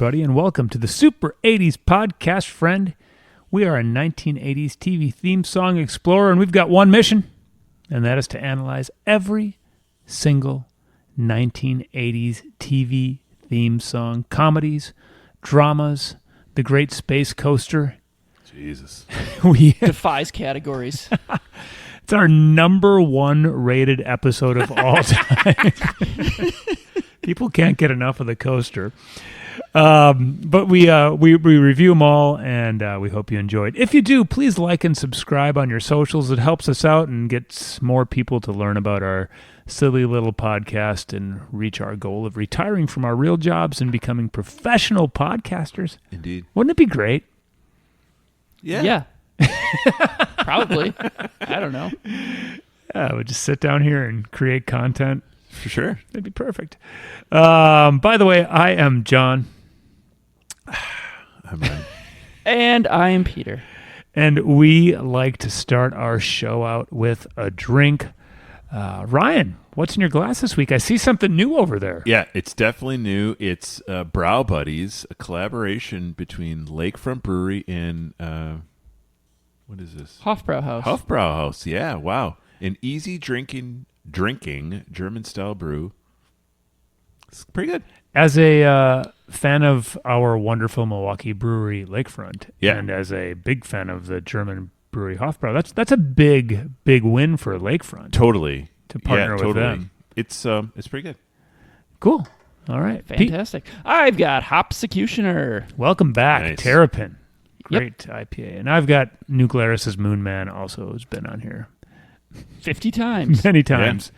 everybody, and welcome to the Super 80s Podcast, friend. We are a 1980s TV theme song explorer, and we've got one mission, and that is to analyze every single 1980s TV theme song, comedies, dramas, The Great Space Coaster. Jesus. Defies categories. It's our number one rated episode of all time. People can't get enough of the coaster. But we review them all, and we hope you enjoyed. If you do, please like and subscribe on your socials. It helps us out and gets more people to learn about our silly little podcast and reach our goal of retiring from our real jobs and becoming professional podcasters. Indeed. Wouldn't it be great? Yeah. Probably. I don't know. Yeah, we'd just sit down here and create content. For sure. That'd be perfect. By the way, I am John. I'm Ryan. And I am Peter. And we like to start our show out with a drink. Ryan, what's in your glass this week? I see something new over there. Yeah, it's definitely new. It's Brow Buddies, a collaboration between Lakefront Brewery and, what is this? Hofbrauhaus. Hofbrauhaus, yeah, wow. An easy drinking German-style brew. It's pretty good. As a fan of our wonderful Milwaukee brewery, Lakefront, Yeah. and as a big fan of the German brewery Hofbrau, that's a big win for Lakefront. Totally. To partner with them. It's pretty good. Cool. All right. Pete, Fantastic. I've got Hopsecutioner. welcome back, Nice. Terrapin. Yep. Great IPA. And I've got Nuclearis's Moon Man also, who's been on here 50 times. many times.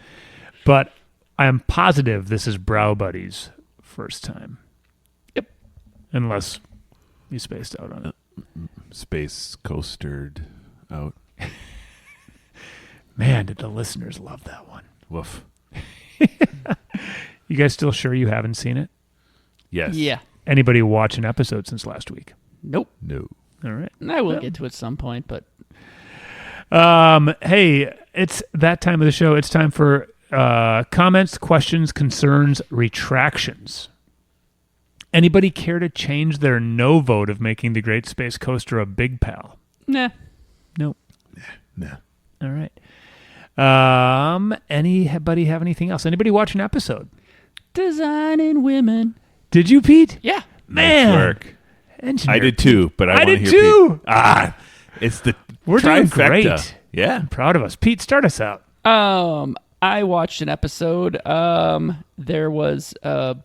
But I am positive this is Brow Buddy's first time. Yep. Unless you spaced out on it. Space coastered out. Man, did the listeners love that one. Woof. You guys still sure you haven't seen it? Yes. Yeah. Anybody watch an episode since last week? Nope. No. All right. I will get to it at some point, but Hey, it's that time of the show. It's time for comments, questions, concerns, retractions. Anybody care to change their no vote of making the Great Space Coaster a big pal? nah. Nope. No. All right. Anybody have anything else? Anybody watch an episode? Designing women. Did you, Pete? Yeah. Man. Nice work. Engineer I did too, but I want to did hear too. Pete. It's the We're doing trifecta. great. Yeah. I'm proud of us. Pete, start us out. I watched an episode. There was a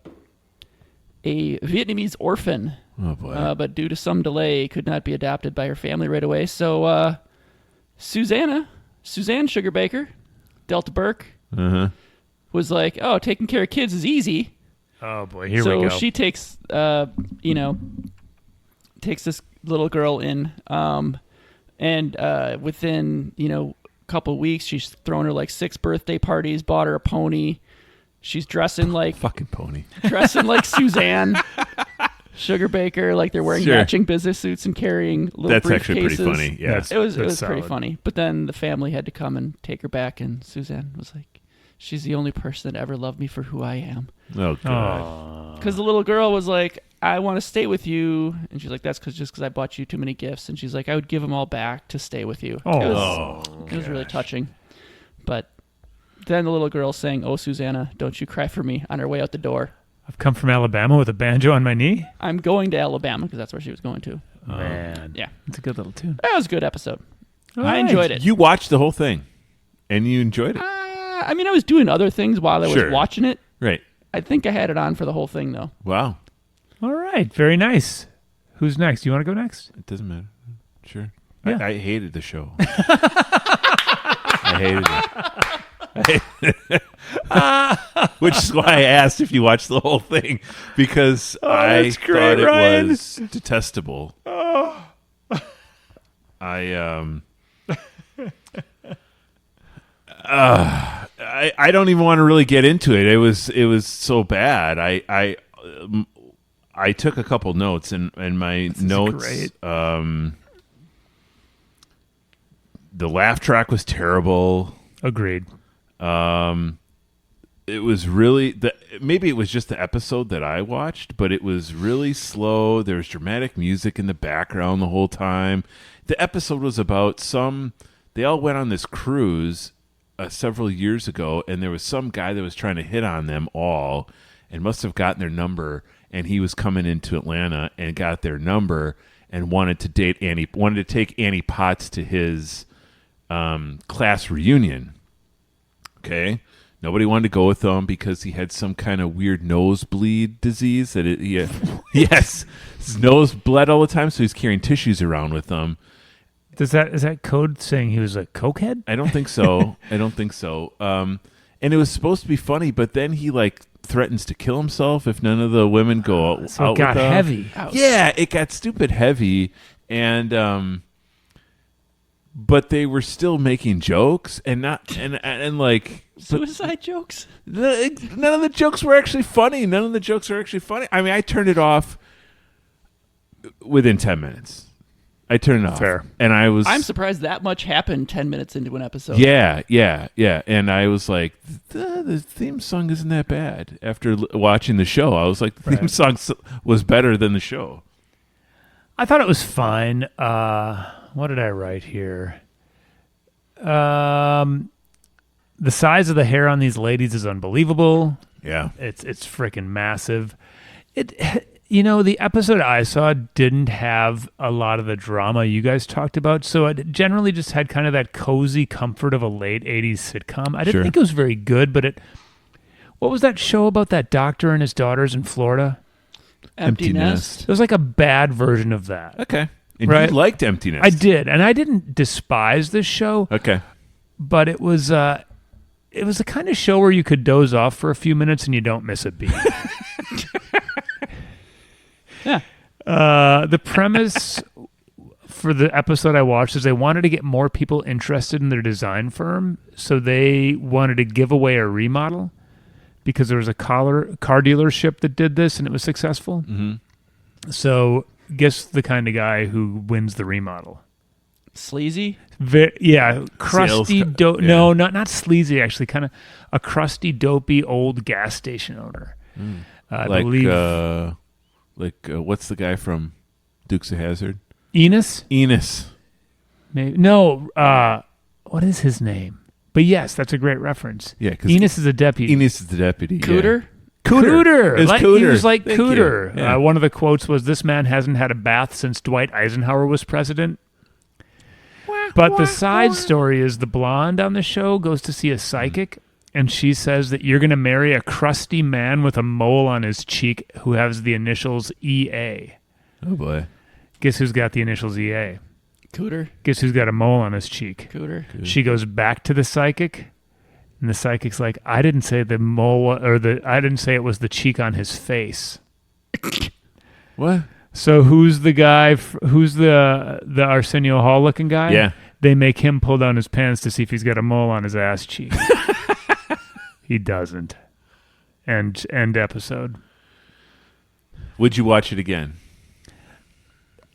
Vietnamese orphan, Oh boy. but due to some delay, could not be adopted by her family right away. So Suzanne Sugarbaker, Delta Burke, was like, "Oh, taking care of kids is easy." Oh, boy. Here So we go. she takes, takes this little girl in, and within, a couple weeks, she's thrown her like 6 birthday parties, bought her a pony. She's dressing like Fucking pony. Suzanne Sugarbaker, like they're wearing Sure. matching business suits and carrying little That's briefcases. actually pretty funny. Yeah. That's- It was pretty solid. funny. But then the family had to come and take her back, and Suzanne was like, "She's the only person that ever loved me for who I am." Oh god. Aw. Because the little girl was like, "I want to stay with you," and she's like, "That's just because I bought you too many gifts." And she's like, "I would give them all back to stay with you." Oh. It was really touching. But then the little girl saying, "Oh, Susanna, don't you cry for me," on her way out the door. I've come from Alabama with a banjo on my knee. I'm going to Alabama because that's where she was going to. Man. Yeah. It's a good little tune. That was a good episode. All I right. enjoyed it. You watched the whole thing, and you enjoyed it, I mean, I was doing other things while I was Sure. watching it. right? I think I had it on for the whole thing, though. Wow. All right. Very nice. Who's next? You want to go next? It doesn't matter. Sure. Yeah. I hated the show. I hated it. Which is why I asked if you watched the whole thing, because I that's great, thought it Ryan. was detestable. I don't even want to really get into it. It was so bad. I took a couple notes, and my notes. great. The laugh track was terrible. Agreed. it was really maybe it was just the episode that I watched, but it was really slow. There was dramatic music in the background the whole time. The episode was about they all went on this cruise several years ago, and there was some guy that was trying to hit on them all and must have gotten their number, and he was coming into Atlanta and got their number and wanted to take Annie Potts to his class reunion. Okay. Nobody wanted to go with him because he had some kind of weird nosebleed disease yes, his nose bled all the time, so he's carrying tissues around with him. Is that code saying he was a cokehead? I don't think so. And it was supposed to be funny, but then he threatens to kill himself if none of the women go So out it got with him. heavy. Ouch. Yeah, it got stupid heavy, and but they were still making jokes and not and Suicide jokes? none of the jokes were actually funny. I mean, I turned it off within 10 minutes. I turned it off. Fair. And I'm surprised that much happened 10 minutes into an episode. Yeah. And I was like, the theme song isn't that bad. After watching the show, I was like, the theme song was better than the show. I thought it was fine. What did I write here? The size of the hair on these ladies is unbelievable. Yeah. It's freaking massive. The episode I saw didn't have a lot of the drama you guys talked about, so it generally just had kind of that cozy comfort of a late 80s sitcom. I didn't think it was very good, but what was that show about that doctor and his daughters in Florida? Empty Nest. It was like a bad version of that. Okay. And Right. you liked Empty Nest. I did, and I didn't despise this show, Okay. but it was the kind of show where you could doze off for a few minutes and you don't miss a beat. Yeah. The premise for the episode I watched is they wanted to get more people interested in their design firm, so they wanted to give away a remodel because there was a car dealership that did this and it was successful. Mm-hmm. So guess the kind of guy who wins the remodel. Sleazy? Crusty. Sales No, not sleazy. Actually, kind of a crusty, dopey old gas station owner. I believe. What's the guy from Dukes of Hazzard? Enos. Maybe no. What is his name? But yes, that's a great reference. Yeah, because Enos is a deputy. Enos is the deputy. Cooter? Yeah. Cooter. It's He Cooter. was like Thank Cooter. you. Yeah. One of the quotes was, "This man hasn't had a bath since Dwight Eisenhower was president." But the side story is the blonde on the show goes to see a psychic, and she says that you're going to marry a crusty man with a mole on his cheek who has the initials EA. Oh, boy. Guess who's got the initials EA? Cooter? Guess who's got a mole on his cheek? Cooter? She goes back to the psychic, and the psychic's like, I didn't say the mole, I didn't say it was the cheek on his face. What? So who's the guy? Who's the Arsenio Hall looking guy? Yeah. They make him pull down his pants to see if he's got a mole on his ass cheek. He doesn't. End episode. Would you watch it again?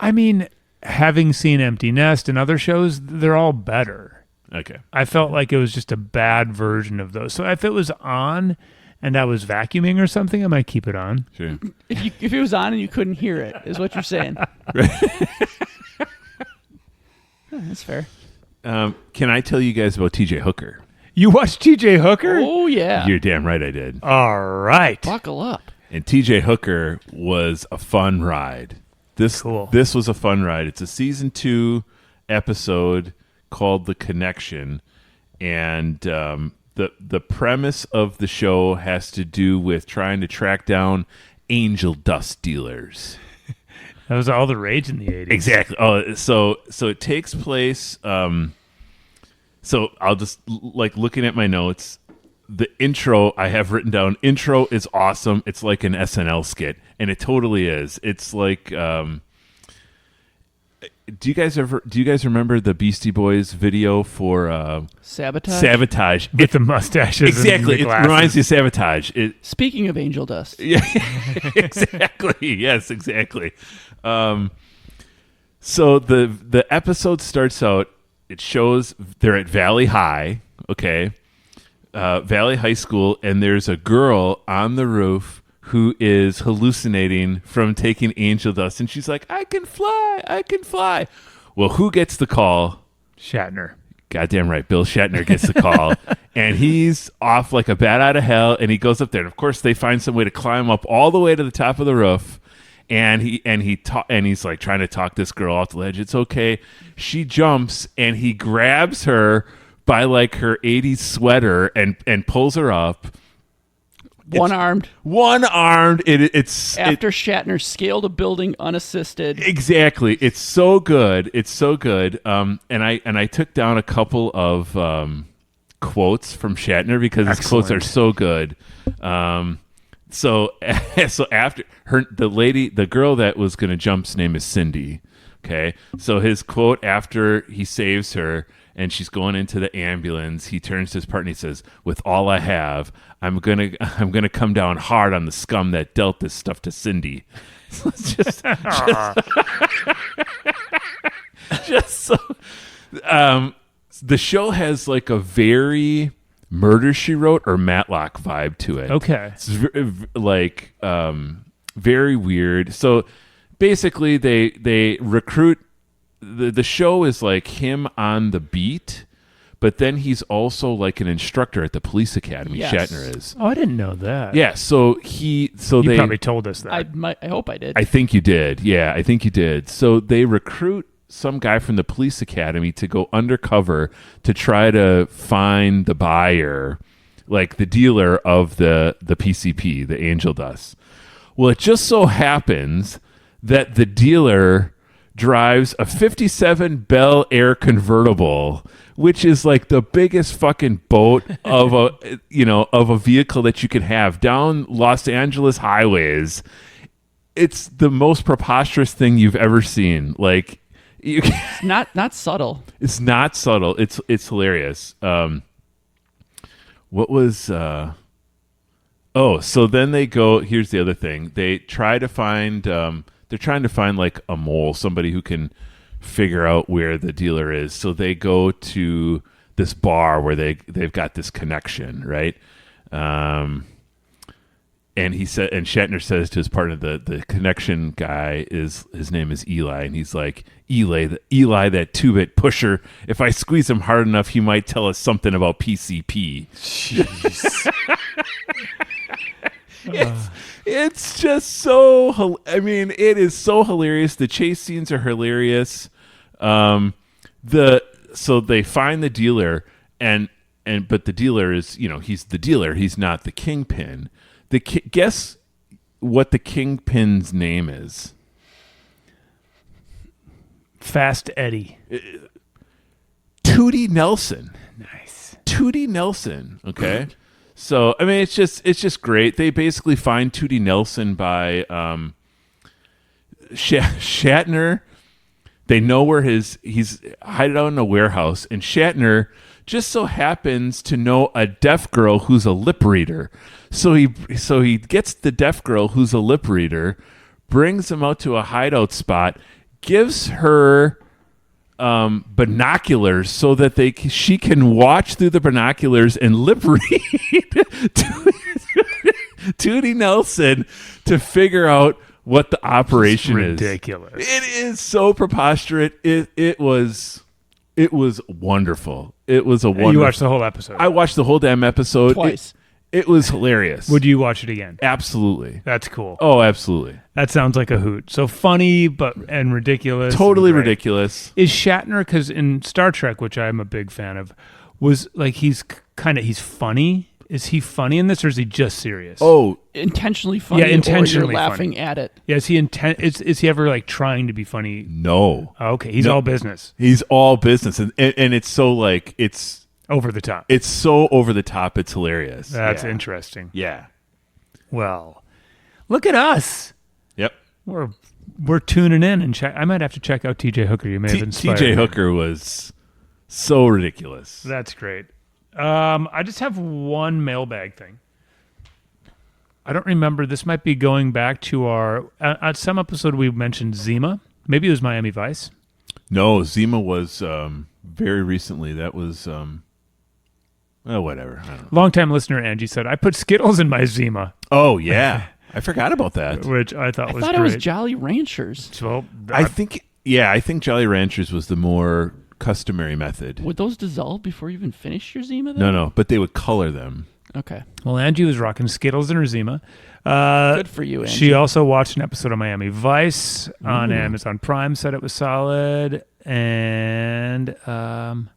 I mean, having seen Empty Nest and other shows, they're all better. Okay. I felt like it was just a bad version of those. So if it was on and I was vacuuming or something, I might keep it on. Sure. If it was on and you couldn't hear it, is what you're saying. That's fair. Can I tell you guys about TJ Hooker? You watched TJ Hooker? Oh, yeah. You're damn right I did. All right. Buckle up. And TJ Hooker was a fun ride. This was a fun ride. It's a season 2 episode called The Connection, and the premise of the show has to do with trying to track down angel dust dealers. That was all the rage in the 80s. Exactly. Oh, so it takes place. So I'll just looking at my notes. The intro I have written down. Intro is awesome. It's like an SNL skit, and it totally is. It's like. Do you guys remember the Beastie Boys video for Sabotage? Sabotage? With the mustaches. Exactly. And the It glasses. reminds me of Sabotage. Speaking of angel dust. Yeah, exactly. Yes, exactly. So the episode starts out. It shows they're at Valley High. Okay. Valley High School, and there's a girl on the roof who is hallucinating from taking angel dust, and she's like, I can fly. Well, who gets the call? Shatner. Goddamn right, Bill Shatner gets the call, and he's off like a bat out of hell, and he goes up there, and of course they find some way to climb up all the way to the top of the roof, and he's like trying to talk this girl off the ledge. It's okay. She jumps, and he grabs her by like her 80s sweater and pulls her up. One-armed. It's After Shatner scaled a building unassisted. Exactly. It's so good. And I took down a couple of quotes from Shatner because his quotes are so good. So after the girl that was going to jump's name is Cindy. Okay. So his quote after he saves her and she's going into the ambulance, he turns to his partner and he says, "With all I have, I'm gonna come down hard on the scum that dealt this stuff to Cindy." So it's just so. The show has like a very Murder, She Wrote or Matlock vibe to it. Okay, it's very weird. So basically, they recruit. The show is like him on the beat, but then he's also like an instructor at the police academy. Yes. Shatner is. Oh, I didn't know that. Yeah, so you they probably told us that. I hope I did. I think you did. Yeah, I think you did. So they recruit some guy from the police academy to go undercover to try to find the buyer, like the dealer of the PCP, the angel dust. Well, it just so happens that the dealer drives a 57 Bel Air convertible, which is like the biggest fucking boat of a vehicle that you can have down Los Angeles highways. It's the most preposterous thing you've ever seen. Like, it's not subtle. It's not subtle. It's hilarious. What was? So then they go. Here's the other thing. They try to find. They're trying to find like a mole, somebody who can figure out where the dealer is. So they go to this bar where they've got this connection, right? And Shatner says to his partner, the connection guy his name is Eli, and he's like, Eli, that 2-bit pusher. If I squeeze him hard enough, he might tell us something about PCP. Jeez. It's just so. I mean, it is so hilarious. The chase scenes are hilarious. So they find the dealer, but the dealer is, he's the dealer. He's not the kingpin. Guess what the kingpin's name is? Fast Eddie. Tootie Nelson. Nice. Tootie Nelson. Okay. So I mean, it's just great. They basically find Tootie Nelson by Shatner. They know where he's hiding out in a warehouse, and Shatner just so happens to know a deaf girl who's a lip reader. So he gets the deaf girl who's a lip reader, brings him out to a hideout spot, gives her binoculars so that she can watch through the binoculars and lip read Tootie Nelson to figure out what the operation is. Ridiculous. It is so preposterous. It was wonderful. It was a wonderful. You watched the whole episode. I watched the whole damn episode twice. It was hilarious. Would you watch it again? Absolutely. That's cool. Oh, absolutely. That sounds like a hoot. So funny, and ridiculous. Totally and ridiculous. Is Shatner, because in Star Trek, which I'm a big fan of, was like he's funny. Is he funny in this, or is he just serious? Oh, intentionally funny. Yeah, intentionally or you're laughing funny. at it. Yeah, is he is he ever like trying to be funny? no. Oh, okay, he's all business. He's all business, and it's so like it's Over the top. It's so over the top. It's hilarious. That's Yeah. interesting. Yeah. Well, look at us. Yep. We're tuning in and I might have to check out TJ Hooker. You may have inspired TJ me. Hooker was so ridiculous. That's great. I just have one mailbag thing. I don't remember. This might be going back to our at some episode we mentioned Zima. Maybe it was Miami Vice. No, Zima was very recently. That was Oh, whatever. I don't know. Longtime listener Angie said, I put Skittles in my Zima, Oh, yeah. I forgot about that. which I thought I was thought great. it was Jolly Ranchers. So, I think Jolly Ranchers was the more customary method. Would those dissolve before you even finish your Zima? Then? No, but they would color them. Okay. well, Angie was rocking Skittles in her Zima. Good for you, Angie. She also watched an episode of Miami Vice on Amazon Prime, said it was solid. And, on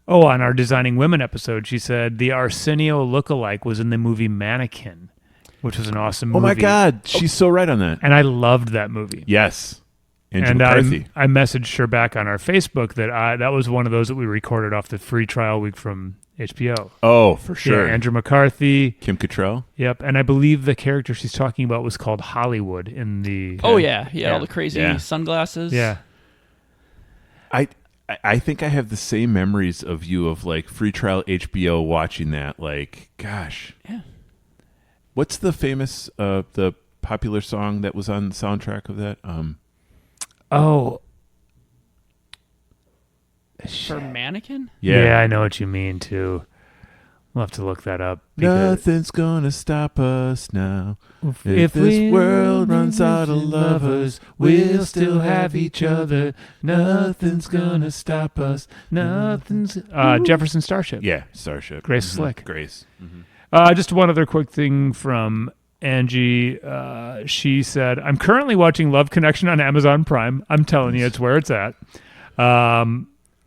our Designing Women episode, she said the Arsenio lookalike was in the movie Mannequin, which was an awesome movie. Oh, my God. She's so right on that. And I loved that movie. Yes. Andrew And McCarthy. I messaged her back on our Facebook that was one of those that we recorded off the free trial week from HBO. Oh, for sure. Yeah, Andrew McCarthy. Kim Cattrall. Yep. And I believe the character she's talking about was called Hollywood in the... Oh, yeah. He had all the crazy Yeah. sunglasses. Yeah. I think I have the same memories of you of like free trial HBO watching that. Like, gosh. Yeah. What's the famous, the popular song that was on the soundtrack of that? Oh. For Mannequin? Yeah, I know what you mean, too. We'll have to look that up. because Nothing's gonna stop us now. If this we world runs out of lovers, we'll still have each other. Nothing's gonna stop us. Nothing's... Jefferson Starship. Yeah, Starship. Grace Slick. Grace. Just one other quick thing from Angie. She said, I'm currently watching Love Connection on Amazon Prime. I'm telling you, it's where it's at.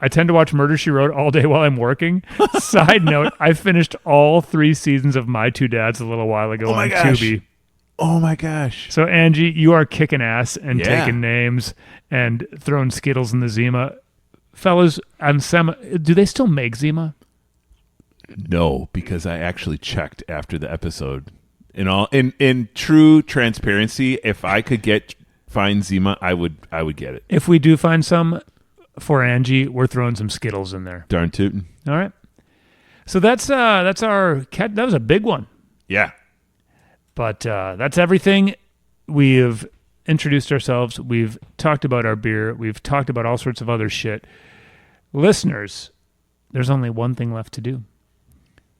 I tend to watch Murder, She Wrote all day while I'm working. Side note, I finished all 3 seasons of My Two Dads a little while ago on Tubi. Oh my gosh. So, Angie, you are kicking ass and Yeah. taking names and throwing Skittles in the Zima. Fellas, do they still make Zima? No, because I actually checked after the episode. In true transparency, if I could find Zima, I would get it. If we do find some for Angie, we're throwing some Skittles in there. Darn tootin'. All right. So that's our cat. That was a big one. Yeah. But that's everything. We have introduced ourselves. We've talked about our beer. We've talked about all sorts of other shit. Listeners, there's only one thing left to do.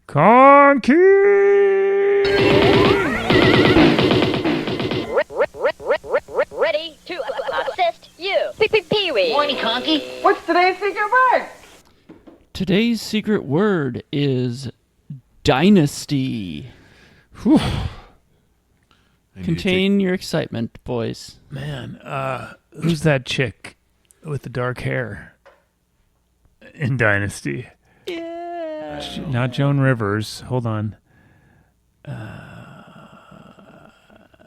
Conky! Ready to assist you. Pee-wee. Morning, Conky. What's today's secret word? Today's secret word is Dynasty. Contain your excitement, boys. Man, who's that chick with the dark hair in Dynasty? Yeah. Not Joan Rivers. Hold on.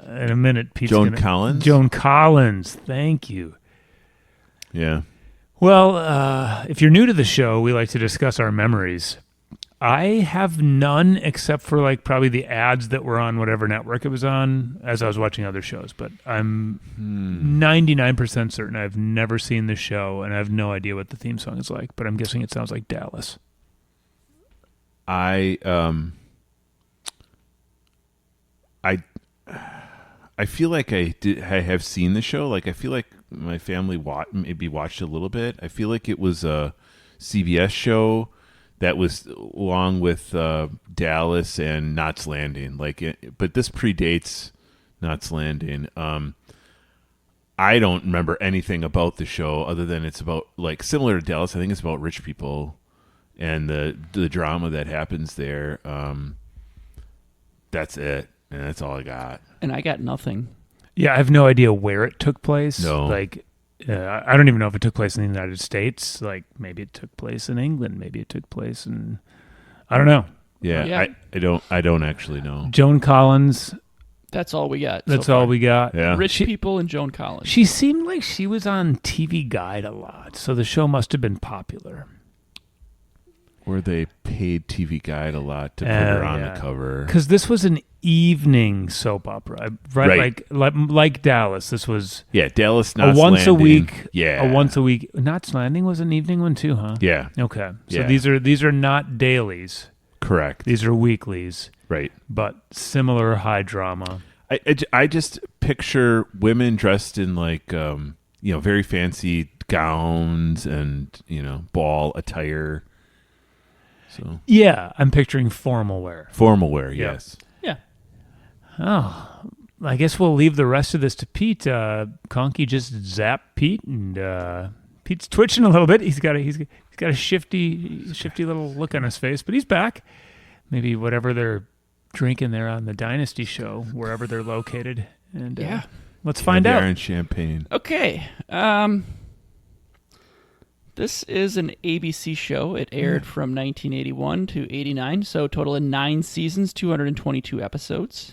In a minute, Pete's Joan Collins? Joan Collins. Thank you. Yeah. Well, if you're new to the show, we like to discuss our memories. I have none except for like probably the ads that were on whatever network it was on as I was watching other shows. But I'm 99% certain I've never seen the show and I have no idea what the theme song is like. But I'm guessing it sounds like Dallas. I feel like I have seen the show. Like I feel like my family maybe watched a little bit. I feel like it was a CBS show that was along with Dallas and Knots Landing. But this predates Knots Landing. I don't remember anything about the show other than it's about like similar to Dallas. I think it's about rich people and the drama that happens there. That's it. And that's all I got. And I got nothing. Yeah, I have no idea where it took place. No. Like, I don't even know if it took place in the United States. Like, maybe it took place in England. Maybe it took place in... I don't know. Yeah, Yeah. I don't actually know. Joan Collins, That's all we got. that's so all far. we got. Yeah. Rich people and Joan Collins. She seemed like she was on TV Guide a lot, so the show must have been popular. Or they paid TV Guide a lot to put her on yeah. the cover. Because this was an evening soap opera, right? Like Dallas. This was Yeah, Dallas a Knots once a Landing. week. Yeah. A once a week. Knots Landing was an evening one too, huh? Yeah, Okay. So Yeah. these are not dailies. correct. These are weeklies, Right. but similar high drama. I just picture women dressed in like very fancy gowns and ball attire. So Yeah, I'm picturing formal wear. formal wear, yes. Yeah. Oh, I guess we'll leave the rest of this to Pete. Conky just zapped Pete, and Pete's twitching a little bit. He's got a shifty little look on his face, but he's back. Maybe whatever they're drinking there on the Dynasty show, wherever they're located, and let's find out. They're in Champagne. Okay. This is an ABC show. It aired from 1981 to 89, so total of 9 seasons, 222 episodes.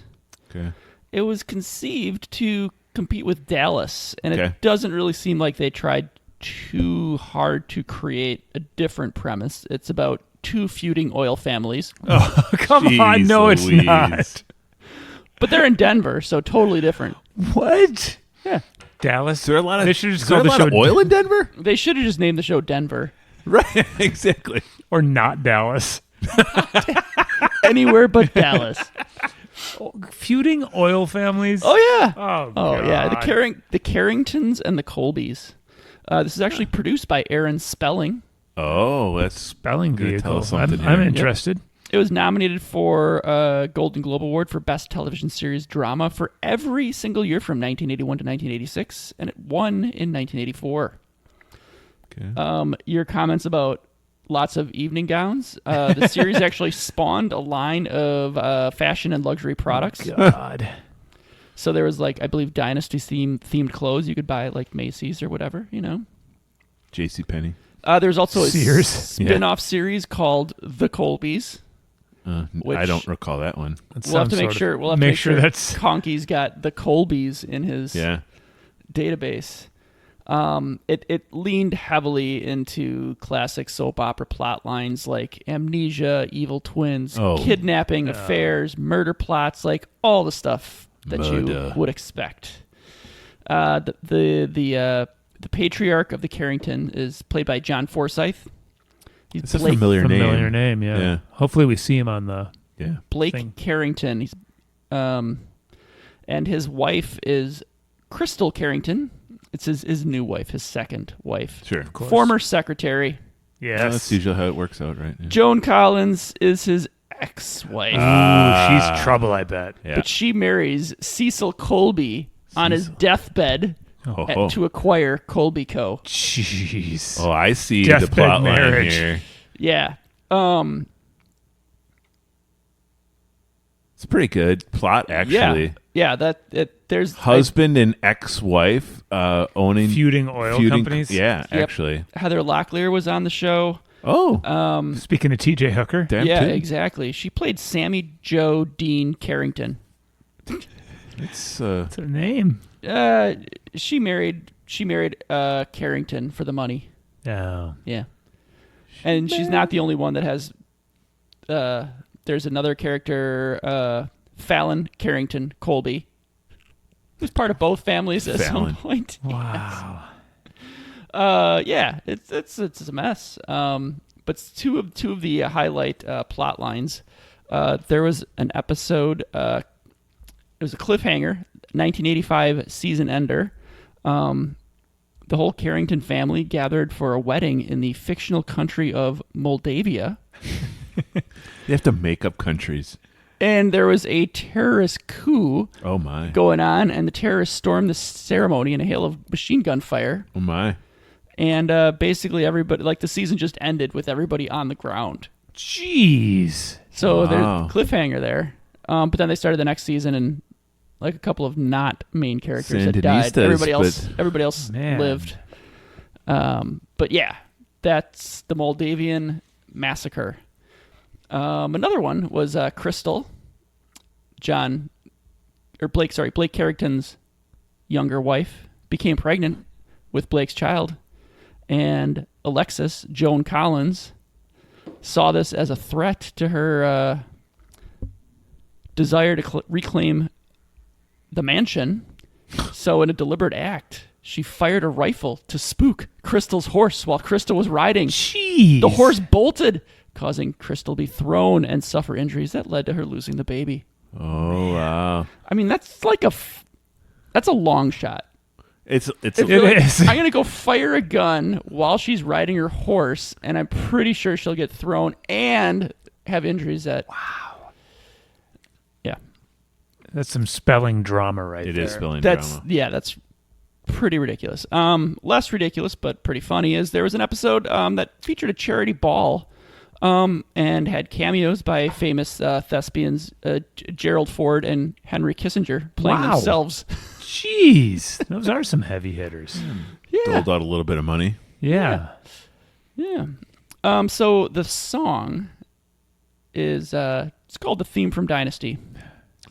Okay. It was conceived to compete with Dallas, and Okay. it doesn't really seem like they tried too hard to create a different premise. It's about 2 feuding oil families, Oh, come on! Jeez No, it's Louise. not. but they're in Denver, so totally different. What? Yeah. Dallas? Is there a lot of, They should just is there call a the lot of show oil in Denver? They should have just named the show Denver. Right, exactly. or not Dallas. Anywhere but Dallas. Feuding oil families. Oh, yeah. Oh, Yeah, God. the Carringtons and the Colbys. This is actually produced by Aaron Spelling. Oh, that's Spelling gonna vehicle. tell us something I'm here. interested. It was nominated for a Golden Globe Award for Best Television Series Drama for every single year from 1981 to 1986, and it won in 1984. okay. Your comments about lots of evening gowns. The series actually spawned a line of fashion and luxury products. God. So there was, like, I believe, Dynasty themed clothes you could buy at, like, Macy's or whatever, you know. JCPenney. There's also a Sears. spin-off series called The Colbys. I Which- don't recall that one. That We'll have to sounds make sort sure. of- We'll have to make sure that's. Conky's got the Colbys in his Yeah. database. It leaned heavily into classic soap opera plot lines like amnesia, evil twins, Oh. kidnapping, affairs, murder plots, like all the stuff that you Murder. would expect. The patriarch of the Carrington is played by John Forsythe. He's It's a Blake, familiar Name, yeah. Yeah. Hopefully we see him on the. Yeah. Blake thing. Carrington. He's and his wife is Crystal Carrington. It's his new wife, his second wife. Sure. course. Former secretary. Yes. That's usually how it works out, right? Yeah. Joan Collins is his ex-wife. Ooh, she's trouble, I bet. Yeah. But she marries Cecil Colby on his deathbed Oh. to acquire Colby Co. Jeez. Oh, I see Deathbed the plot line marriage. here. Yeah. It's pretty good plot, actually. Yeah, there's Husband and ex-wife owning Feuding oil companies. Yeah, Yep. actually. Heather Locklear was on the show. Oh, Speaking of TJ Hooker. damn Yeah, too. exactly. She played Sammy Jo Dean Carrington. It's What's her name? She married Carrington for the money. Oh. Yeah. And she's not the only one that has there's another character, Fallon Carrington Colby, who's part of both families at Fallon. some point. Wow. Yeah, it's a mess. But two of the highlight plot lines. There was an episode. It was a cliffhanger, 1985 season ender. The whole Carrington family gathered for a wedding in the fictional country of Moldavia. They have to make up countries. And there was a terrorist coup Oh my. going on, and the terrorists stormed the ceremony in a hail of machine gun fire. Oh my. And basically everybody, like, the season just ended with everybody on the ground. Jeez. So Wow. there's a cliffhanger there. But then they started the next season, and like a couple of not main characters had died. Sandinistas, Everybody else Man. lived. But yeah, that's the Moldavian massacre. Another one was Crystal, Blake Carrington's younger wife, became pregnant with Blake's child, and Alexis, Joan Collins, saw this as a threat to her desire to reclaim the mansion. So in a deliberate act, she fired a rifle to spook Crystal's horse while Crystal was riding. Jeez. The horse bolted, causing Crystal to be thrown and suffer injuries that led to her losing the baby. Oh wow. I mean, that's a long shot. It's It is. I'm gonna go fire a gun while she's riding her horse, and I'm pretty sure she'll get thrown and have injuries. Yeah, That's some spelling drama right there. It is spelling that's drama. that's pretty ridiculous. Less ridiculous, but pretty funny is there was an episode that featured a charity ball, and had cameos by famous thespians Gerald Ford and Henry Kissinger playing Wow. themselves. Jeez, those are some heavy hitters. Doled out a little bit of money. Yeah. Yeah. So the song is it's called The Theme from Dynasty,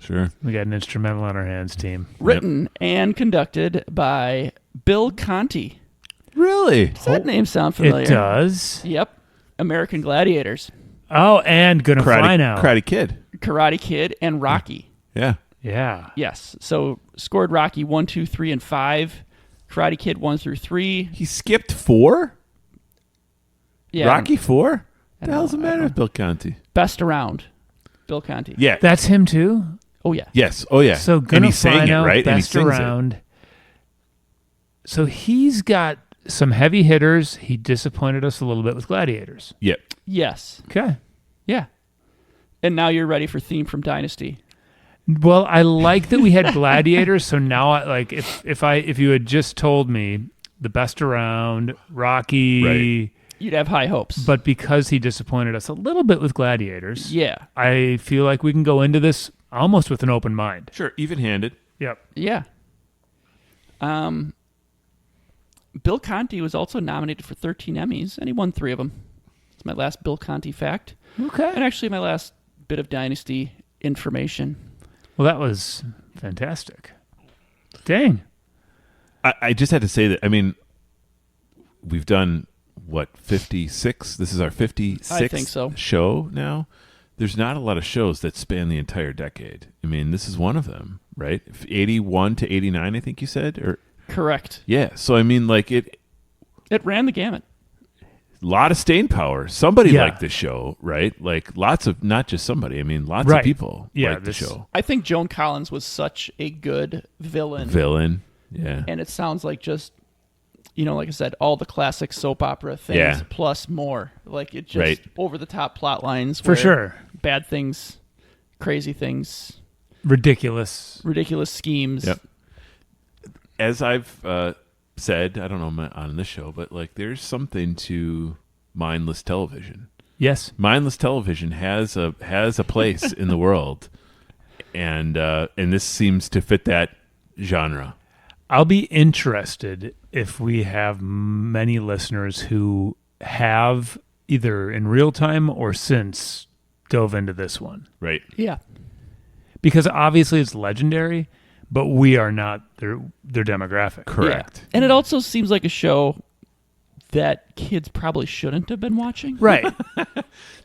Sure. We got an instrumental on our hands, team. written and conducted by Bill Conti. Really? Does that name sound familiar? It does. Yep. American Gladiators, Oh, and Gonna Fly Now. Karate Kid. Karate Kid, and Rocky. Yeah. Yeah. Yes. So scored Rocky 1, 2, 3, and 5. Karate Kid 1 through 3. He skipped 4? Yeah. Rocky 4? I The don't hell's the know, I matter don't with Bill Conti? Best Around. Bill Conti. Yeah. That's him too? Oh yeah. Yes. Oh, yeah. So and Gonna he Fly sang Now, it, right? And he Best sings Around. So he's got some heavy hitters. He disappointed us a little bit with Gladiators. it. Yep. Yes. Okay. Yeah. And now you're ready for Theme from Dynasty. Well, I like that we had Gladiators. So now, if you had just told me the Best Around, Rocky, Right. You'd have high hopes. but because he disappointed us a little bit with Gladiators, yeah. I feel like we can go into this almost with an open mind. Sure. Even-handed. Yep. Yeah. Bill Conti was also nominated for 13 Emmys, and he won 3 of them. It's my last Bill Conti fact. Okay. And actually my last bit of Dynasty information. Well, that was fantastic. Dang. I just had to say that, I mean, we've done, 56? This is our 56th I think so. show now. There's not a lot of shows that span the entire decade. I mean, this is one of them, right? 81 to 89, I think you said? Or Correct. yeah. So, I mean, like, It ran the gamut. lot of staying power. Somebody Yeah. liked the show, right? Like, lots of, not just somebody. I mean, lots Right. of people Yeah, liked the this- show. I think Joan Collins was such a good villain. Villain. Yeah. And it sounds like just, like I said, all the classic soap opera things Yeah. plus more. Like it just Right. over the top plot lines. For where sure. Bad things, crazy things, Ridiculous. ridiculous schemes. Yep. As I've said, I don't know on this show, but like there's something to mindless television. Yes. Mindless television has a place in the world, and this seems to fit that genre. I'll be interested if we have many listeners who have either in real time or since dove into this one. Right. Yeah. Because obviously it's legendary, but we are not their demographic. Correct. Yeah. And it also seems like a show that kids probably shouldn't have been watching. Right.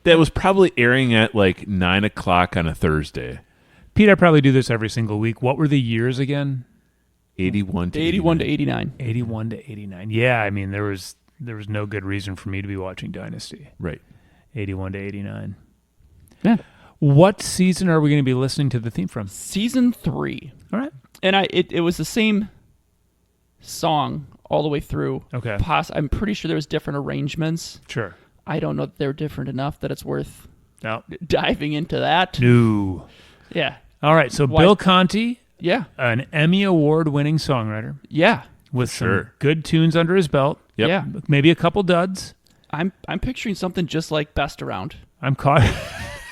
That was probably airing at like 9 o'clock on a Thursday. Pete, I probably do this every single week. What were the years again? 81 to 81 to 89. 89. 81 to 89. Yeah, I mean there was no good reason for me to be watching Dynasty. Right. 81 to 89. Yeah. What season are we going to be listening to the theme from? Season 3. All right. And it was the same song all the way through. Okay. I'm pretty sure there was different arrangements. Sure. I don't know that they're different enough that it's worth No. diving into that. No. Yeah. All right. So Why- Bill Conti, Yeah. an Emmy Award-winning songwriter Yeah. with some Sure. good tunes under his belt. Yep. Yeah. Maybe a couple duds. I'm picturing something just like Best Around. I'm caught.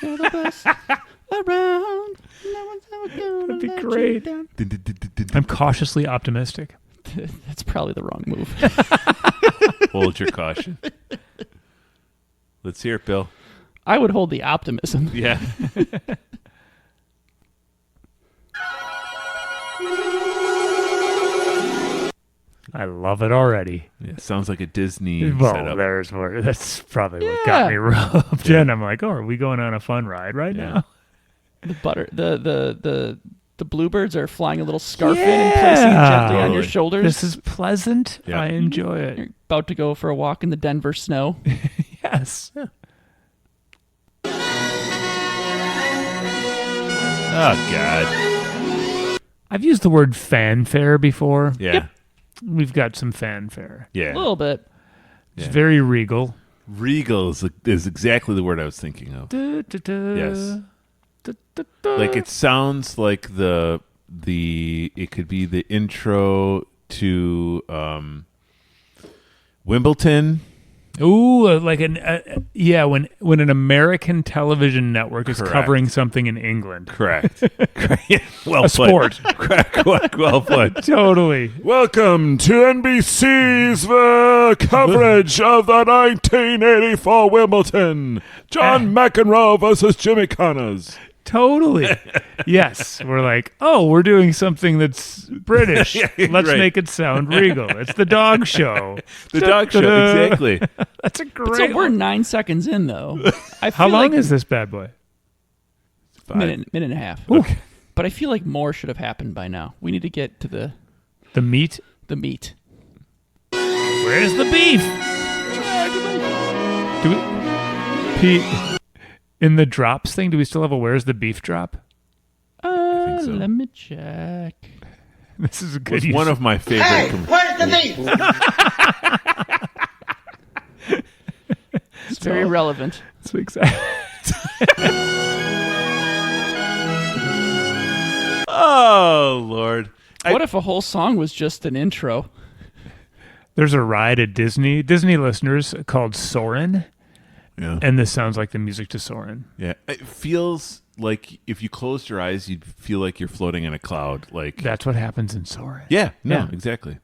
You're the best around. No one's ever gonna That'd be let great. you down. I'm cautiously optimistic. That's probably the wrong move. Hold your caution. Let's hear it, Bill. I would hold the optimism. Yeah. I love it already. Yeah, sounds like a Disney Well, setup. there's more. That's probably what Yeah. got me roped in. I'm like, oh, are we going on a fun ride right Yeah. now? The bluebirds are flying a little scarf in and placing it gently on your Totally. shoulders. This is pleasant. Yeah. I enjoy it. You're about to go for a walk in the Denver snow. Yes. Oh, God. I've used the word fanfare before. Yeah. we've got some fanfare. Yeah. A little bit. It's very regal. Regal is exactly the word I was thinking of. Yes. Like it sounds like it could be the intro to Wimbledon. Ooh, like when an American television network is covering something in England. Correct. Well A sport. Well put. Totally. Welcome to NBC's coverage of the 1984 Wimbledon. John McEnroe versus Jimmy Connors. Totally. Yes. We're like, we're doing something that's British. Yeah, Let's right. make it sound regal. It's the dog show. The dog show, exactly. That's a great So we're 9 seconds in, though. I feel How long like is this bad boy? minute and a half. Okay. But I feel like more should have happened by now. We need to get to the meat? meat. Where's the beef? Do we... Pete, in the drops thing, do we still have a where's the beef drop? think so. Let me check. This is a good Was use. one of my favorite. Hey, where's the beef? It's very relevant. This week's... Oh, Lord. What if a whole song was just an intro? There's a ride at Disney listeners called Soarin', Yeah. and this sounds like the music to Soarin'. Yeah. It feels like if you closed your eyes, you'd feel like you're floating in a cloud. Like That's what happens in Soarin'. Yeah. No, Yeah. exactly.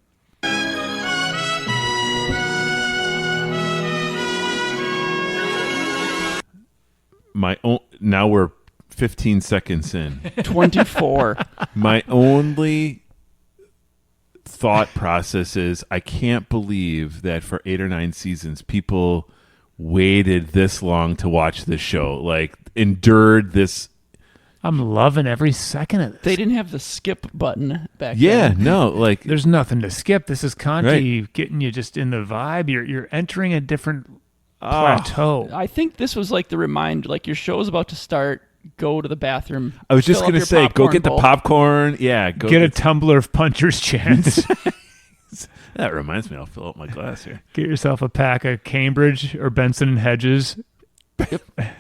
Now we're 15 seconds in. 24. My only thought process is I can't believe that for 8 or 9 seasons people waited this long to watch this show, like endured this. I'm loving every second of this. They didn't have the skip button back Yeah, then. no, like There's nothing to skip. This is Conti Right. getting you just in the vibe. You're entering a different plateau. I think this was like the reminder, like your show's about to start, go to the bathroom. I was just fill up gonna your say, go popcorn get the bowl. popcorn. Yeah, go Get a tumbler of Puncher's Chance. That reminds me, I'll fill up my glass here. Get yourself a pack of Cambridge or Benson and Hedges.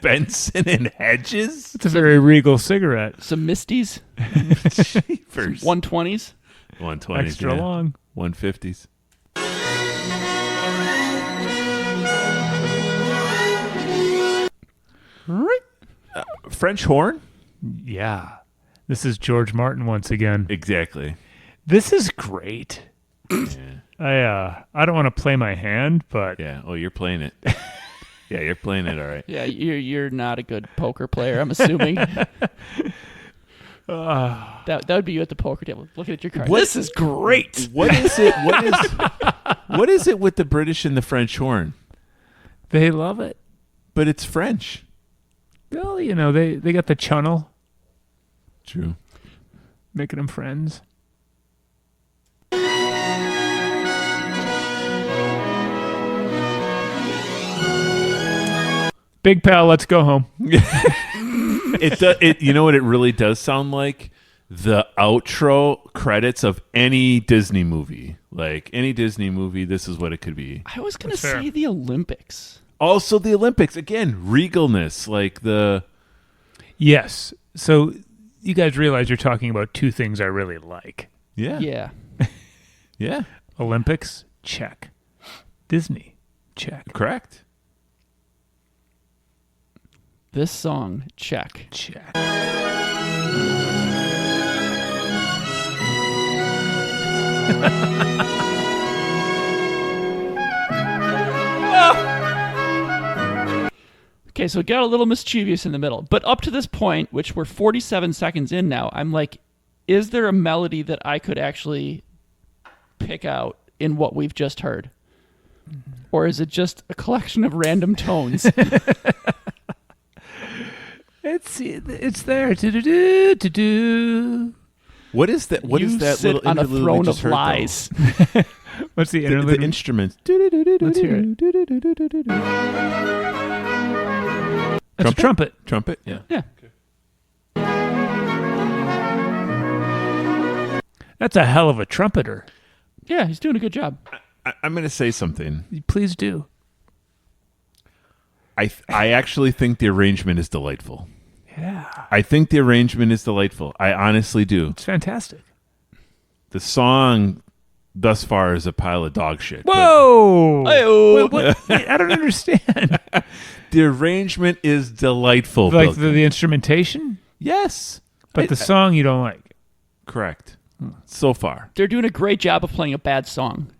Benson and Hedges. It's a very regal cigarette. Some Misties, First 120s. 120s, Extra yeah. long. 150s. French horn. Yeah. This is George Martin once again. Exactly. This is great. Yeah. I don't want to play my hand, but Yeah. Oh, you're playing it. Yeah, you're playing it. All right. Yeah, you're not a good poker player, I'm assuming. That would be you at the poker table, looking at your cards. What- This is great. What is it? What is it with the British and the French horn? they love it. But it's French. Well, you know, they got the channel True. making them friends. Big pal, let's go home. It does. You know what it really does sound like? The outro credits of any Disney movie. Like any Disney movie, this is what it could be. I was going to That's fair. say the Olympics. Also, the Olympics again, regalness, like the Yes. So you guys realize you're talking about two things I really like. yeah. Olympics, check. Disney, check. Correct. This song, check. Check. Okay, so it got a little mischievous in the middle. But up to this point, which we're 47 seconds in now, I'm like, is there a melody that I could actually pick out in what we've just heard? Or is it just a collection of random tones? It's there. Do-do-do. What is that? What is You that sit little on a interlude we throne just of heard, though? lies. What's the The interlude? instruments. Let's hear it. It's a trumpet. Trumpet. Yeah. Yeah. That's a hell of a trumpeter. Yeah, he's doing a good job. I'm going to say something. Please do. I actually think the arrangement is delightful. Yeah. I think the arrangement is delightful. I honestly do. It's fantastic. The song thus far is a pile of dog shit. but Whoa! Hey-oh. Wait, I don't understand. The arrangement is delightful. Like Bill. the instrumentation, Yes. but the song you don't like. Correct. So far. They're doing a great job of playing a bad song.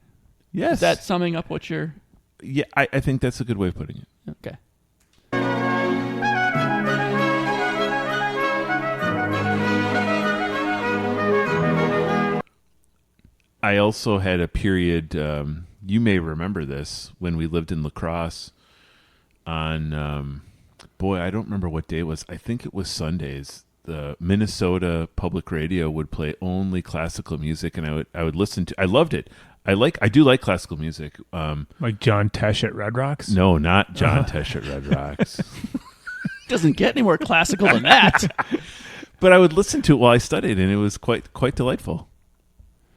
Yes. Is that summing up what you're... Yeah, I think that's a good way of putting it. Okay. I also had a period, you may remember this, when we lived in La Crosse on, I don't remember what day it was. I think it was Sundays. The Minnesota Public Radio would play only classical music, and I would listen to. I loved it. I do like classical music. Like John Tesh at Red Rocks? No, not John Tesh at Red Rocks. Doesn't get any more classical than that. But I would listen to it while I studied, and it was quite delightful.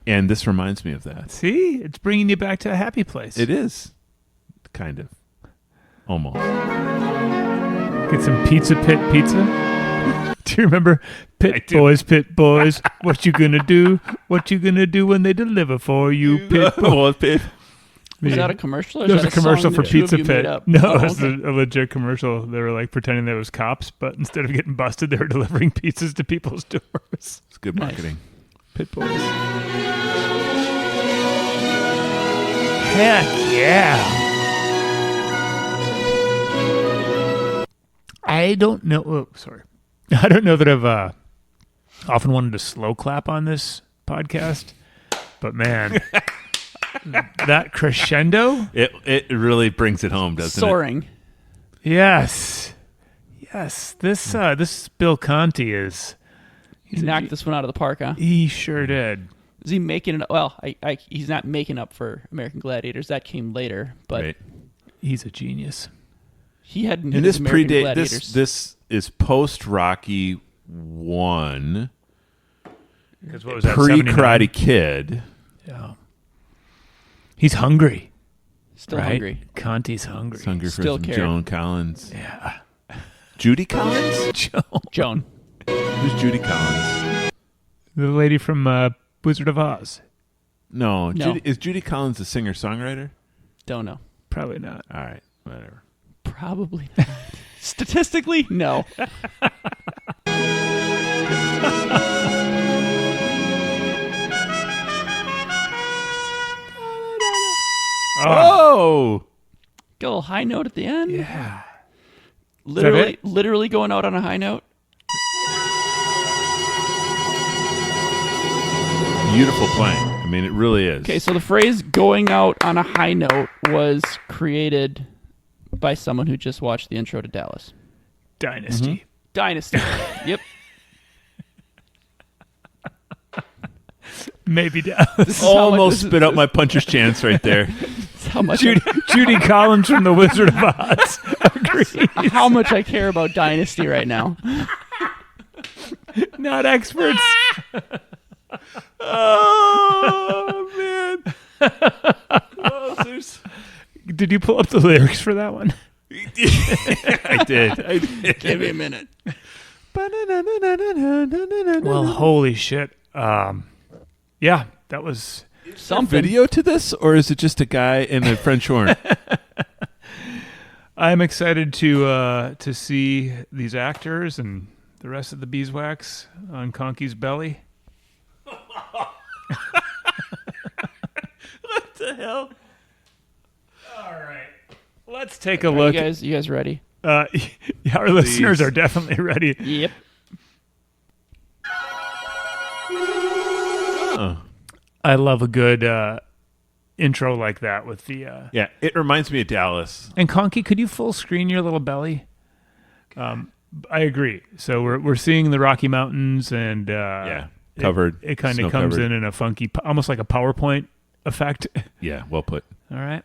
And this reminds me of that. See? It's bringing you back to a happy place. It is, kind of, almost. Get some Pizza Pit pizza. Do you remember Pit Boys, what you gonna do? What you gonna do when they deliver for you, Pit Boys? Was that a commercial? Or There was is a that commercial song for the two of Pizza you Pit. made up? No, Oh, it was okay. a legit commercial. They were like pretending there was cops, but instead of getting busted, they were delivering pizzas to people's doors. It's good marketing. Pit Boys. Heck yeah. I don't know. Oh, sorry. I don't know that I've often wanted to slow clap on this podcast, but man, that crescendo. It really brings it home, doesn't Soaring. Yes. This Bill Conti is. He knocked this one out of the park, huh? He sure did. Is he making it? Well, he's not making up for American Gladiators. That came later, it? but Right. He's a genius. he hadn't. And hit this his American predate Gladiators. this is post Rocky 1, Because what was that? pre 79? Karate Kid. Yeah. He's hungry. Still right? hungry. Conti's hungry. He's hungry for Still some care. Joan Collins. Yeah. Judy Collins? Joan. Who's Judy Collins? The lady from Wizard of Oz. No. No. Is Judy Collins a singer-songwriter? Don't know. Probably not. All right. Whatever. Probably not. Statistically, no. Oh! Get a little high note at the end. Yeah. Literally going out on a high note. Beautiful playing. I mean, it really is. Okay, so the phrase "going out on a high note" was created by someone who just watched the intro to Dallas. Dynasty. Dynasty. Yep. Maybe Dallas. This is how much- Almost this is- spit out my puncher's chance right there. this is how much Judy Collins from the Wizard of Oz. Agreed. how much I care about Dynasty right now. Not experts. Oh, man. Oh, Did you pull up the lyrics for that one? I did. Give me a minute. Well, holy shit. Yeah, that was. Something. Video to this, or is it just a guy in a French horn? I'm excited to see these actors and the rest of the beeswax on Conky's belly. What the hell? All right, let's take a Are look. you guys ready? Yeah, our listeners are definitely ready. Yep. Oh. I love a good intro like that with the. Yeah, it reminds me of Dallas. And Conky, could you full screen your little belly? I agree. So we're seeing the Rocky Mountains and covered. It kind snow of comes covered. in a funky, almost like a PowerPoint effect. Yeah, well put. All right.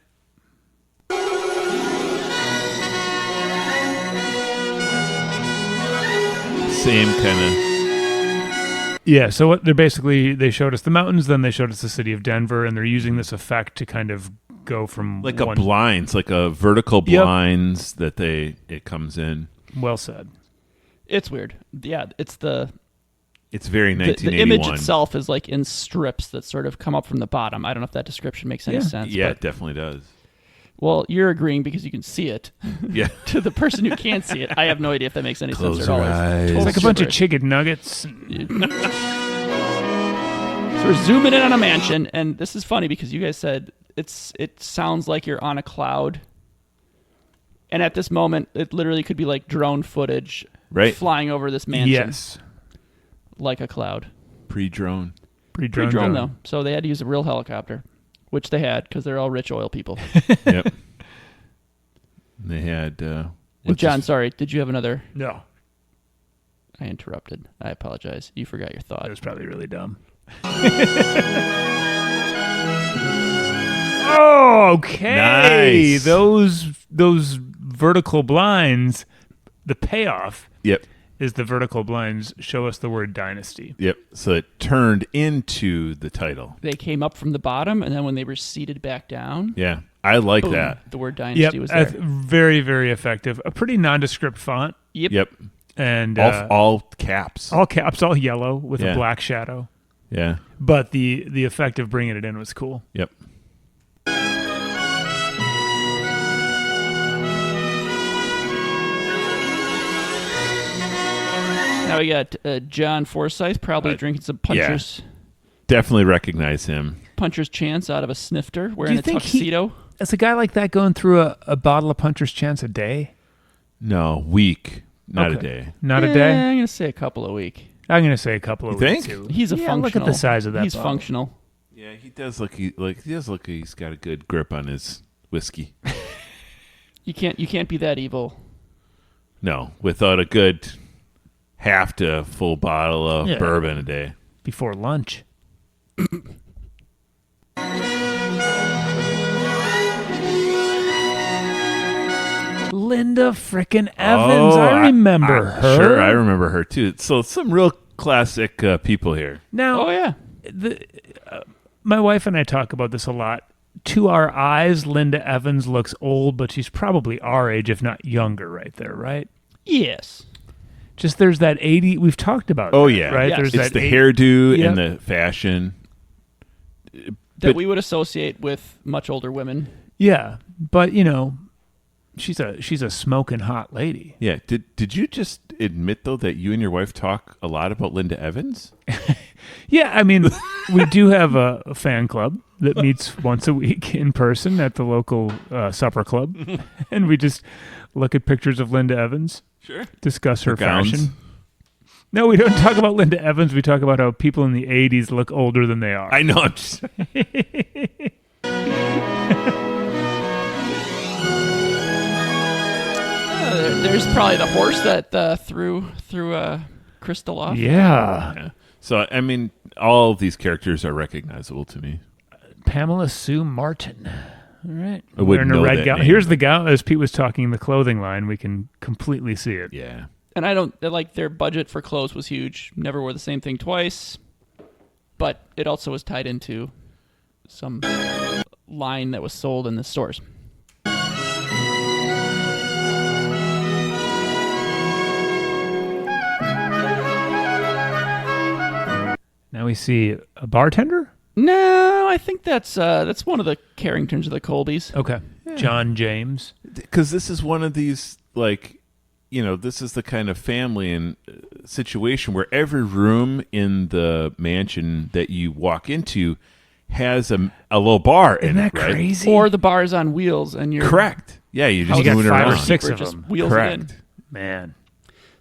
Same kind of. Yeah, so what they showed us the mountains, then they showed us the city of Denver, and they're using this effect to kind of go from like a blinds, like a vertical blinds that it comes in. Well said. It's weird. Yeah, it's very 1981. The image itself is like in strips that sort of come up from the bottom. I don't know if that description makes any sense. Yeah, it definitely does. Well, you're agreeing because you can see it. Yeah. To the person who can't see it, I have no idea if that makes any Close sense at all. your eyes. It's like a bunch of chicken nuggets. So we're zooming in on a mansion, and this is funny because you guys said it sounds like you're on a cloud. And at this moment, it literally could be like drone footage flying over this mansion. Yes. Like a cloud. Pre-drone. Pre-drone, though. So they had to use a real helicopter, which they had because they're all rich oil people. Yep. They had... and John, sorry, did you have another... No. I interrupted. I apologize. You forgot your thought. It was probably really dumb. Okay. Nice. Those vertical blinds, the payoff is the vertical blinds show us the word Dynasty. Yep. So it turned into the title. They came up from the bottom, and then when they receded back down... Yeah. I like boom, that. the word Dynasty was there. Very, very effective. A pretty nondescript font. Yep. And all caps. All caps, all yellow with a black shadow. Yeah. But the effect of bringing it in was cool. Yep. Now we got John Forsythe probably drinking some Puncher's. Yeah. Definitely recognize him. Puncher's Chance out of a snifter, wearing a tuxedo. Is a guy like that going through a bottle of Puncher's Chance a day? No, week, not a day. Not a day? I'm going to say a couple a week. I'm going to say a couple of weeks. Think? He's a functional. Look at the size of that He's bottle. functional. Yeah, he does look he's got a good grip on his whiskey. You can't be that evil. No, without a good half to full bottle of bourbon a day. Before lunch. Linda frickin' Evans. I remember her. Sure, I remember her too. So some real classic people here. Now, my wife and I talk about this a lot. To our eyes, Linda Evans looks old, but she's probably our age, if not younger, right there, right? Yes. Just there's that 80. We've talked about. Oh that, yeah, right. Yes. There's it's that the hairdo and the fashion that we would associate with much older women. Yeah, but she's a smoking hot lady. Yeah. Did you just admit though that you and your wife talk a lot about Linda Evans? Yeah, I mean, we do have a fan club that meets once a week in person at the local supper club, and we just look at pictures of Linda Evans. Sure. Discuss her gowns. fashion. No, we don't talk about Linda Evans. We talk about how people in the 80s look older than they are. I know. I'm just... There's probably the horse that threw Crystal off. Yeah. So, I mean, all of these characters are recognizable to me. Pamela Sue Martin. All right. I wouldn't Wearing a know red that gown. name, Here's but- the gown. As Pete was talking, the clothing line, we can completely see it. Yeah. And I don't like their budget for clothes was huge. Never wore the same thing twice. But it also was tied into some line that was sold in the stores. Now we see a bartender. No, I think that's one of the Carringtons of the Colbys. Okay. John James. Because this is one of these, like, this is the kind of family and situation where every room in the mansion that you walk into has a little bar Isn't in that it, right? crazy? Or the bar's on wheels, and you're Correct. Yeah, you just You got moving 5 or around. 6 Or of just them. wheels it in. Correct. Man.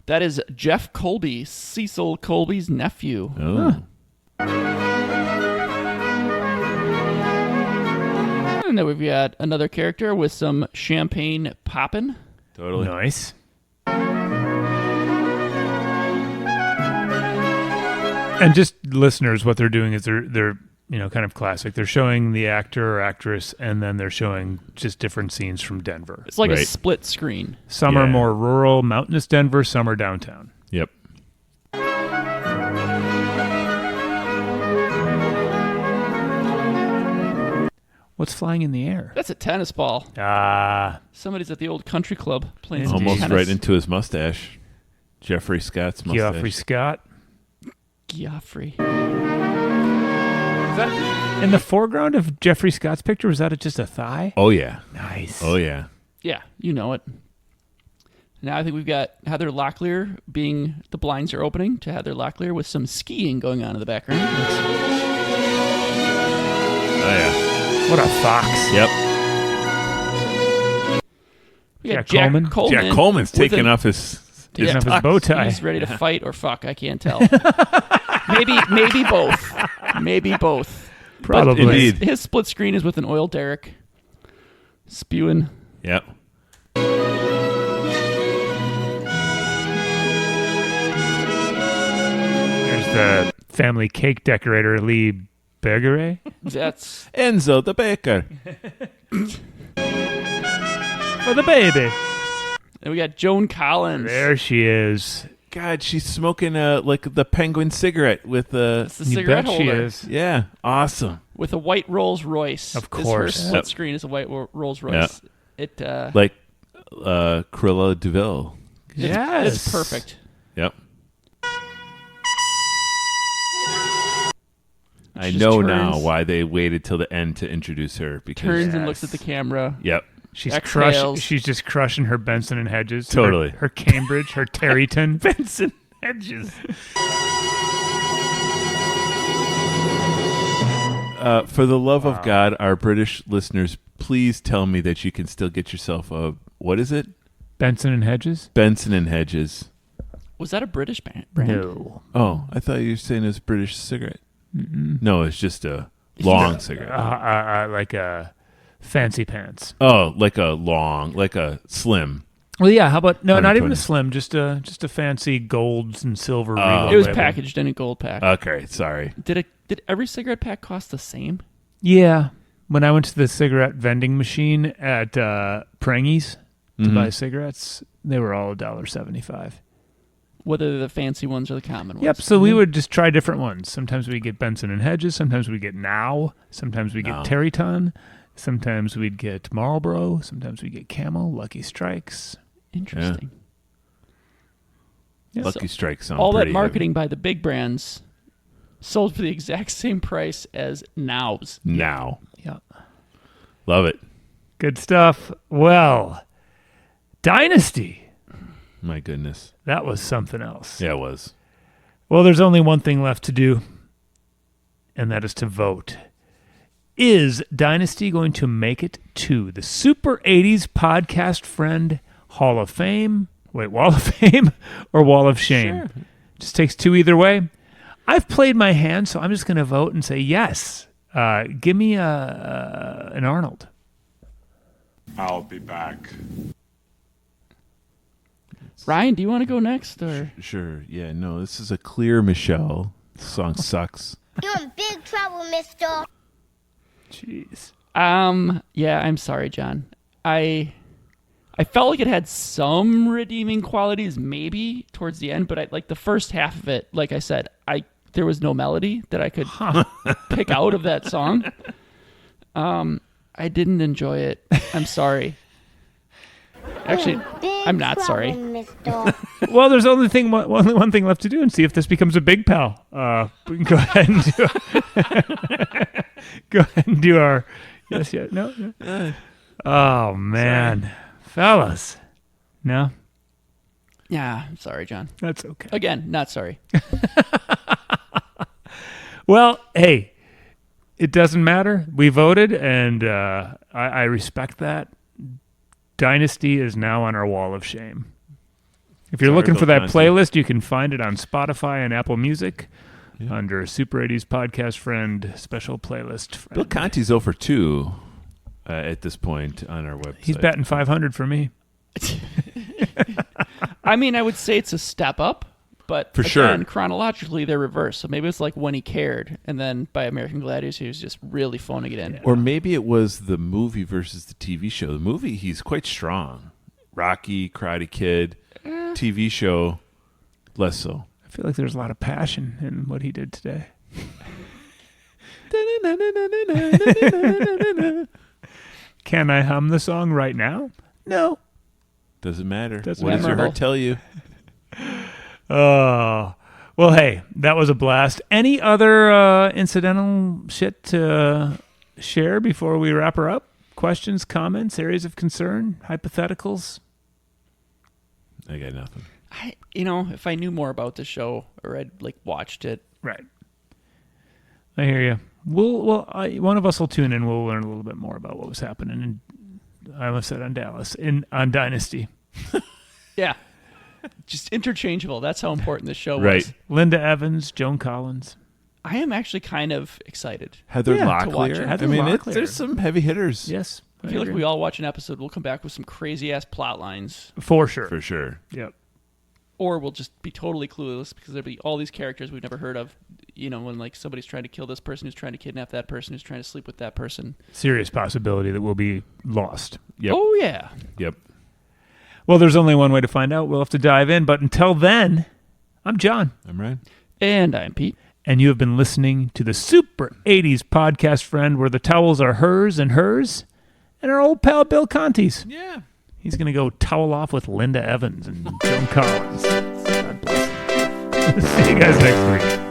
That is Jeff Colby, Cecil Colby's nephew. Oh. And then we've got another character with some champagne poppin'. Totally. Nice. And just listeners, what they're doing is they're kind of classic. They're showing the actor or actress, and then they're showing just different scenes from Denver. It's like a Right. split screen. Some are Yeah. more rural, mountainous Denver. Some are downtown. Yep. What's flying in the air? That's a tennis ball. Somebody's at the old country club playing some Almost tennis. right into his mustache. Jeffrey Scott's mustache. Geoffrey Scott. Geoffrey. Is that in the foreground of Jeffrey Scott's picture? Was that just a thigh? Oh, yeah. Nice. Oh, yeah. Yeah, you know it. Now I think we've got Heather Locklear being the blinds are opening to Heather Locklear with some skiing going on in the background. Oh, yeah. What a fox. Yep. We got Jack Coleman? Jack Coleman's with taking a- off his Taking off his bow tie. He's ready to fight or fuck. I can't tell. maybe both. Maybe both. Probably. But Indeed. his split screen is with an oil derrick spewing. Yep. There's the family cake decorator, Lee Bergeret. That's Enzo the baker. For the baby. and we got Joan Collins. There she is. God, she's smoking like the penguin cigarette with It's the You cigarette bet she holder is. yeah, awesome. with a white Rolls Royce. Of Her course. split Yep. screen is a white Rolls Royce. It Like Cruella DeVille. Yes. it's perfect. Yep. I Just know turns- now why they waited till the end to introduce her because Turns and looks at the camera. Yep. She's Exhales. She's just crushing her Benson and Hedges. Totally. Her Cambridge, her Terryton. Benson Hedges. For the love of God, our British listeners, please tell me that you can still get yourself a, what is it? Benson and Hedges? Benson and Hedges. Was that a British brand? No. Oh, I thought you were saying it was British cigarette. No, it's just a long cigarette. Like a fancy pants. Oh, like a slim. Well, yeah. How about not even 120. a slim, just a fancy golds and silver. Regal It was label. packaged in a gold pack. Okay, sorry. Did every cigarette pack cost the same? Yeah. When I went to the cigarette vending machine at Prangies to buy cigarettes, they were all $1.75. Whether they're the fancy ones or the common ones. Yep. So we would just try different ones. Sometimes we get Benson and Hedges. Sometimes we get Now. Sometimes we Now. get Terryton. Sometimes we'd get Marlboro. Sometimes we get Camel, Lucky Strikes. Interesting. Yeah. Lucky Strike sound All that pretty marketing by the big brands sold for the exact same price as Now's. heavy. Now. Yeah. Love it. Good stuff. Well, Dynasty. My goodness. That was something else. Yeah, it was. Well, there's only one thing left to do, and that is to vote. Is Dynasty going to make it to the Super 80s Podcast Friend Hall of Fame? Wait, Wall of Fame or Wall of Shame? Sure. Just takes two either way. I've played my hand, so I'm just going to vote and say yes. Give me an Arnold. I'll be back. Ryan, do you want to go next? Or Sure. Yeah, no, this is a clear Michelle. This song sucks. You're in big trouble, mister. Jeez. yeah, I'm sorry, John. I felt like it had some redeeming qualities maybe towards the end, but I like the first half of it, like I said, there was no melody that I could pick out of that song. I didn't enjoy it. I'm sorry. Actually, I'm not sorry. Well, there's only one thing left to do and see if this becomes a big pal. We can go ahead and do our yes, yeah, no. Oh man, fellas, no, Yeah, I'm sorry, John. that's okay. Again, not sorry. Well, hey, it doesn't matter. We voted, and I respect that. Dynasty is now on our wall of shame. If you're Sorry, looking for Bill that Conti. playlist, you can find it on Spotify and Apple Music under Super 80s Podcast Friend Special Playlist. Bill Conti's 0 for 2 at this point on our website. He's batting 500 for me. I mean, I would say it's a step up, but For sure. again, chronologically they're reversed. So maybe it's like When He Cared, and then by American Gladiators, he was just really phoning it in. Or maybe it was the movie versus the TV show. The movie, he's quite strong. Rocky, Karate Kid, TV show, less so. I feel like there's a lot of passion in what he did today. Can I hum the song right now? No. Doesn't matter. Doesn't What does your matter. heart tell you? Oh. Well, hey, that was a blast. Any other incidental shit to share before we wrap her up? Questions, comments, areas of concern, hypotheticals? I got nothing. If I knew more about the show or I'd watched it. Right. I hear you. One of us will tune in. We'll learn a little bit more about what was happening. I almost said on Dynasty. Yeah. Just interchangeable. That's how important this show was. Right. Linda Evans, Joan Collins. I am actually kind of excited. Heather Yeah, to watch Locklear. it. Heather I mean, Locklear. there's some heavy hitters. Yes. I feel like we all watch an episode, we'll come back with some crazy ass plot lines, For sure. For sure. Yep. or we'll just be totally clueless because there'll be all these characters we've never heard of. When somebody's trying to kill this person, who's trying to kidnap that person, who's trying to sleep with that person. Serious possibility that we'll be lost. Yep. Oh yeah. Yep. Well, there's only one way to find out. We'll have to dive in. But until then, I'm John. I'm right. And I'm Pete. And you have been listening to the Super 80s podcast, friend, where the towels are hers and our old pal Bill Conti's. Yeah. He's going to go towel off with Linda Evans and Joan Collins. God bless him. See you guys next week.